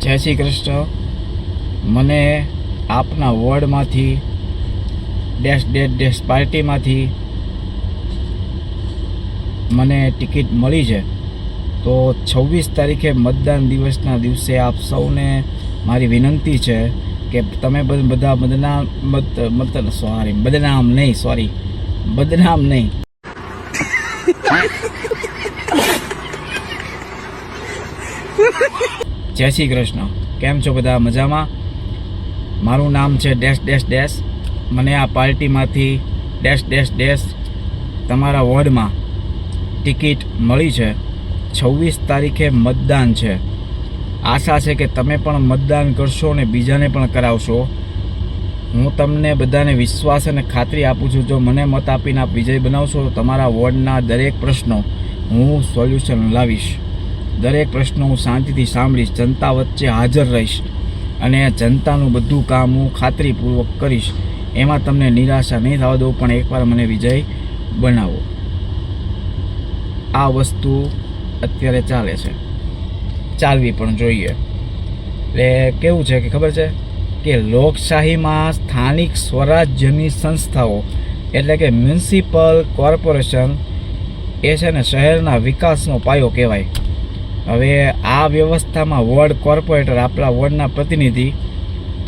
જય શ્રી કૃષ્ણ. મને આપના વોર્ડમાંથી ડેશ પાર્ટીમાંથી મને ટિકિટ મળી છે. તો 26 તારીખે મતદાન દિવસના દિવસે આપ સૌને મારી વિનંતી છે કે તમે બધા બદનામ નહીં જય શ્રી કૃષ્ણ. કેમ છો બધા? મજામાં? મારું નામ છે ડેશ. મને આ પાર્ટીમાંથી ડેશ તમારા વોર્ડમાં ટિકિટ મળી છે. 26 તારીખે મતદાન છે. આશા છે કે તમે પણ મતદાન કરશો અને બીજાને પણ કરાવશો. હું તમને બધાને વિશ્વાસ અને ખાતરી આપું છું, જો મને મત આપીને આપ વિજય બનાવશો તો તમારા વોર્ડના દરેક પ્રશ્નો હું સોલ્યુશન લાવીશ. દરેક પ્રશ્નો હું શાંતિથી સાંભળીશ, જનતા વચ્ચે હાજર રહીશ અને જનતાનું બધું કામ હું ખાતરીપૂર્વક કરીશ. એમાં તમને નિરાશા નહીં થવા દઉં, પણ એકવાર મને વિજય બનાવો. આ વસ્તુ અત્યારે ચાલે છે, ચાલવી પણ જોઈએ. એટલે કેવું છે કે ખબર છે કે લોકશાહીમાં સ્થાનિક સ્વરાજ્યની સંસ્થાઓ એટલે કે મ્યુનિસિપલ કોર્પોરેશન એ છે ને શહેરના વિકાસનો પાયો કહેવાય. હવે આ વ્યવસ્થામાં વોર્ડ કોર્પોરેટર આપણા વોર્ડના પ્રતિનિધિ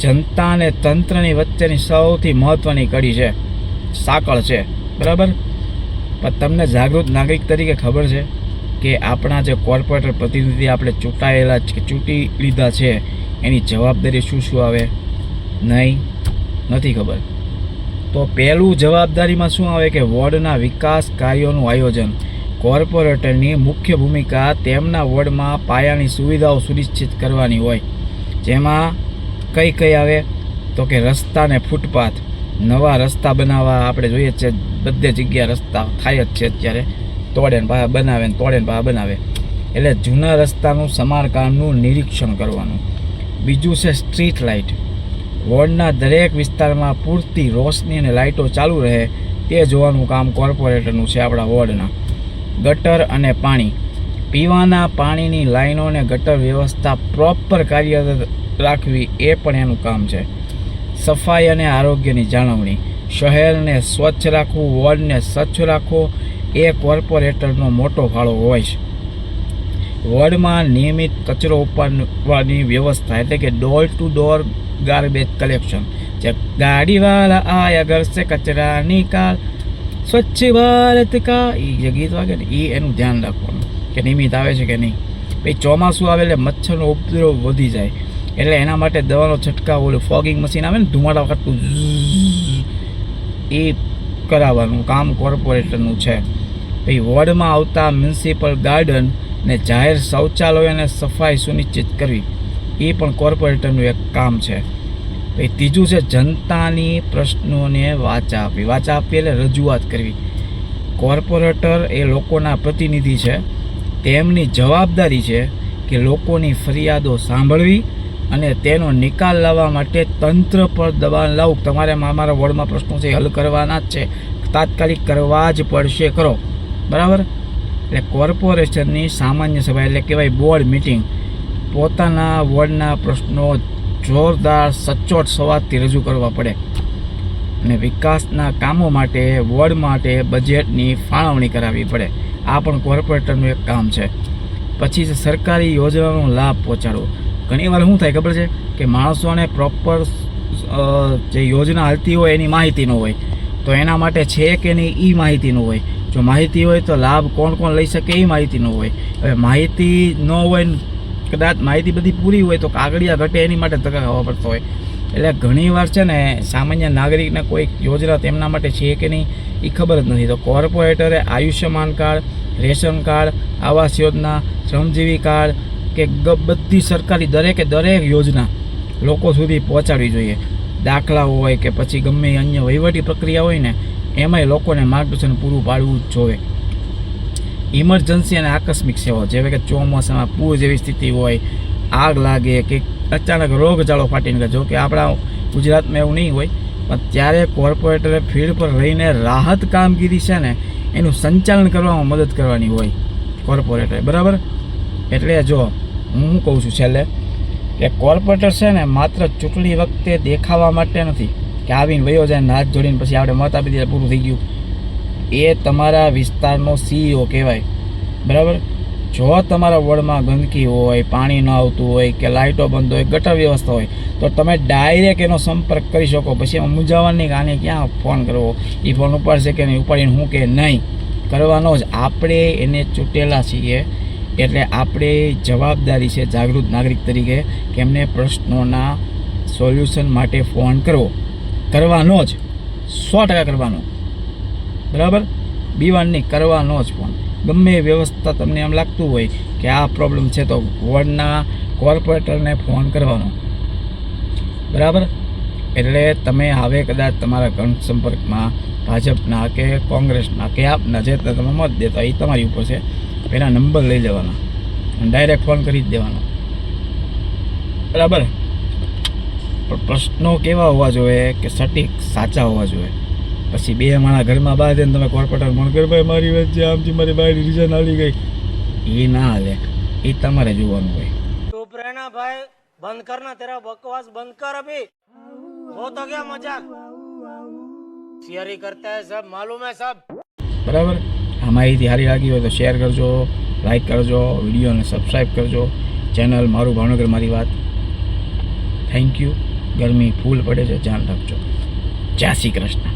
જનતા અને તંત્રની વચ્ચેની સૌથી મહત્ત્વની કડી છે, સાંકળ છે, બરાબર. પણ તમને જાગૃત નાગરિક તરીકે ખબર છે કે આપણા જે કોર્પોરેટર પ્રતિનિધિ આપણે ચૂંટી લીધા છે એની જવાબદારી શું આવે? નથી ખબર. તો પહેલું જવાબદારીમાં શું આવે કે વોર્ડના વિકાસ કાર્યોનું આયોજન. કોર્પોરેટરની મુખ્ય ભૂમિકા તેમના વોર્ડમાં પાયાની સુવિધાઓ સુનિશ્ચિત કરવાની હોય. જેમાં કઈ આવે તો કે રસ્તા ને ફૂટપાથ, નવા રસ્તા બનાવવા. આપણે જોઈએ છે બધે જગ્યા રસ્તા થાય જ છે અત્યારે, તોડે ને પાછા બનાવે ને તોડે ને પાછા બનાવે. એટલે જૂના રસ્તાનું સમારકામનું નિરીક્ષણ કરવાનું. બીજું છે સ્ટ્રીટ લાઇટ. વોર્ડના દરેક વિસ્તારમાં પૂરતી રોશની અને લાઇટો ચાલુ રહે તે જોવાનું કામ કોર્પોરેટરનું છે આપણા વોર્ડના. ગટર અને પાણી, પીવાના પાણીની લાઈનો અને ગટર વ્યવસ્થા પ્રોપર કાર્યરત રાખવી એ પણ એનું કામ છે. સફાઈ અને આરોગ્યની જાળવણી, શહેરને સ્વચ્છ રાખવું, વોર્ડને સ્વચ્છ રાખવો એ કોર્પોરેટરનો મોટો ફાળો હોય છે. વોર્ડમાં નિયમિત કચરો ઉપાડવાની વ્યવસ્થા એટલે કે door to door garbage collection. જે ગાડીવાળા આયા ઘર સે કચરા નિકાલ સ્વચ્છ ભારત કા એ જે ગીત વાગે ને એ એનું ધ્યાન રાખવાનું કે નિયમિત આવે છે કે નહીં. પછી ચોમાસું આવે એટલે મચ્છરનો ઉપદ્રવ વધી જાય એટલે એના માટે દવાનો છંટકાવ, ઓલું ફોગિંગ મશીન આવે ને ધુમાડા કાઢતું એ કરાવવાનું કામ કોર્પોરેટરનું છે. પછી વોર્ડમાં આવતા મ્યુનિસિપલ ગાર્ડન ને જાહેર શૌચાલયો અને સફાઈ સુનિશ્ચિત કરવી એ પણ કોર્પોરેટરનું એક કામ છે. પછી ત્રીજું છે જનતાની પ્રશ્નોને વાચા આપવી એટલે રજૂઆત કરવી. કોર્પોરેટર એ લોકોના પ્રતિનિધિ છે. તેમની જવાબદારી છે કે લોકોની ફરિયાદો સાંભળવી અને તેનો નિકાલ લાવવા માટે તંત્ર પર દબાણ લાવવું. તમારે અમારા વોર્ડમાં પ્રશ્નો છે હલ કરવાના જ છે, તાત્કાલિક કરવા જ પડશે, કરો, બરાબર. એટલે કોર્પોરેશનની સામાન્ય સભા એટલે કહેવાય બોર્ડ મિટિંગ પોતાના વોર્ડના પ્રશ્નો જોરદાર સચોટ સંવાદથી રજૂ કરવા પડે અને વિકાસના કામો માટે વોર્ડ માટે બજેટની ફાળવણી કરાવવી પડે. આ પણ કોર્પોરેટરનું એક કામ છે. પછી સરકારી યોજનાનો લાભ પહોંચાડવો. ઘણીવાર શું થાય ખબર છે કે માણસોને પ્રોપર જે યોજના હાલતી હોય એની માહિતી ન હોય, તો એના માટે છે કે નહીં એ માહિતી ન હોય. જો માહિતી હોય તો લાભ કોણ લઈ શકે એ માહિતી ન હોય. હવે માહિતી ન હોય, કદાચ માહિતી બધી પૂરી હોય તો કાગળિયા ઘટે એની માટે ધક્કા ખાવા પડતો હોય. એટલે ઘણીવાર છે ને સામાન્ય નાગરિકને કોઈ યોજના તેમના માટે છે કે નહીં એ ખબર જ નથી. તો કોર્પોરેટરે Ayushman card, ration card, Awas Yojana, શ્રમજીવી કાર્ડ કે બધી સરકારી દરેક યોજના લોકો સુધી પહોંચાડવી જોઈએ. દાખલા હોય કે પછી ગમે અન્ય વહીવટી પ્રક્રિયા હોય ને એમાંય લોકોને માર્ગદર્શન પૂરું પાડવું જ જોઈએ. ઇમરજન્સી અને આકસ્મિક સેવાઓ જેવી કે ચોમાસામાં પૂર જેવી સ્થિતિ હોય, આગ લાગે કે અચાનક રોગચાળો ફાટી નીકળે. જો કે આપણા ગુજરાતમાં એવું નહીં હોય, પણ ત્યારે કોર્પોરેટરે ફિલ્ડ પર રહીને રાહત કામગીરી છે ને એનું સંચાલન કરવામાં મદદ કરવાની હોય કોર્પોરેટરે, બરાબર. એટલે જો હું કહું છું છેલ્લે કે કોર્પોરેટર છે ને માત્ર ચૂંટણી વખતે દેખાવા માટે નથી કે આવીને વયો જાય ને હાથ જોડીને પછી આપણે મત આપી દઈએ પૂરું થઈ ગયું. એ તમારા વિસ્તારનો CEO કહેવાય, બરાબર. જો તમારા વોર્ડમાં ગંદકી હોય, પાણી ન આવતું હોય કે લાઇટો બંધ હોય, ગટર વ્યવસ્થા હોય તો તમે ડાયરેક્ટ એનો સંપર્ક કરી શકો. પછી એમાં મૂંઝાવાની કે આને ક્યાં ફોન કરવો, એ ફોન ઉપાડશે કે નહીં, ઉપાડીને હું કે નહીં કરવાનો જ. આપણે એને ચૂંટેલા છીએ એટલે આપણે જવાબદારી છે જાગૃત નાગરિક તરીકે કે એમને પ્રશ્નોના સોલ્યુશન માટે ફોન કરવાનો જ, 100% કરવાનો, બરાબર. બીવાન નહીં, કરવાનો જ ફોન. ગમે એ વ્યવસ્થા તમને એમ લાગતું હોય કે આ પ્રોબ્લેમ છે તો વોર્ડના કોર્પોરેટરને ફોન કરવાનો, બરાબર. એટલે તમે હવે કદાચ તમારા ઘન સંપર્કમાં ભાજપના કે કોંગ્રેસના કે આપના જે તમે મત દેતા એ તમારી ઉપર છે. પહેલાં નંબર લઈ લેવાનો અને ડાયરેક્ટ ફોન કરી જ દેવાનો, બરાબર. પણ પ્રશ્નો કેવા હોવા જોઈએ કે સટીક સાચા હોવા જોઈએ. પછી બે માણા ઘરમાં બાદ ને તમે કોર્પોરેટર ફોન કરો, ભાઈ મારી વચ્ચે આમથી મારી બાયડી રીઝન આવી ગઈ, એ ના હાલે. એ તમારે જોવાનું હોય. चुप रहना भाई, बंद करना तेरा बकवास, बंद कर अभी. हो तो क्या मजाक, शेयरिंग करता है सब, मालूम है सब. બરાબર. આ માહિતી સારી લાગી હોય તો શેર કરજો, લાઈક કરજો, વિડીયોને સબસ્ક્રાઈબ કરજો. ચેનલ મારું ભાવનગર મારી વાત. Thank you. ગરમી ફૂલ પડે છે, ધ્યાન રાખજો. જય શ્રી કૃષ્ણ.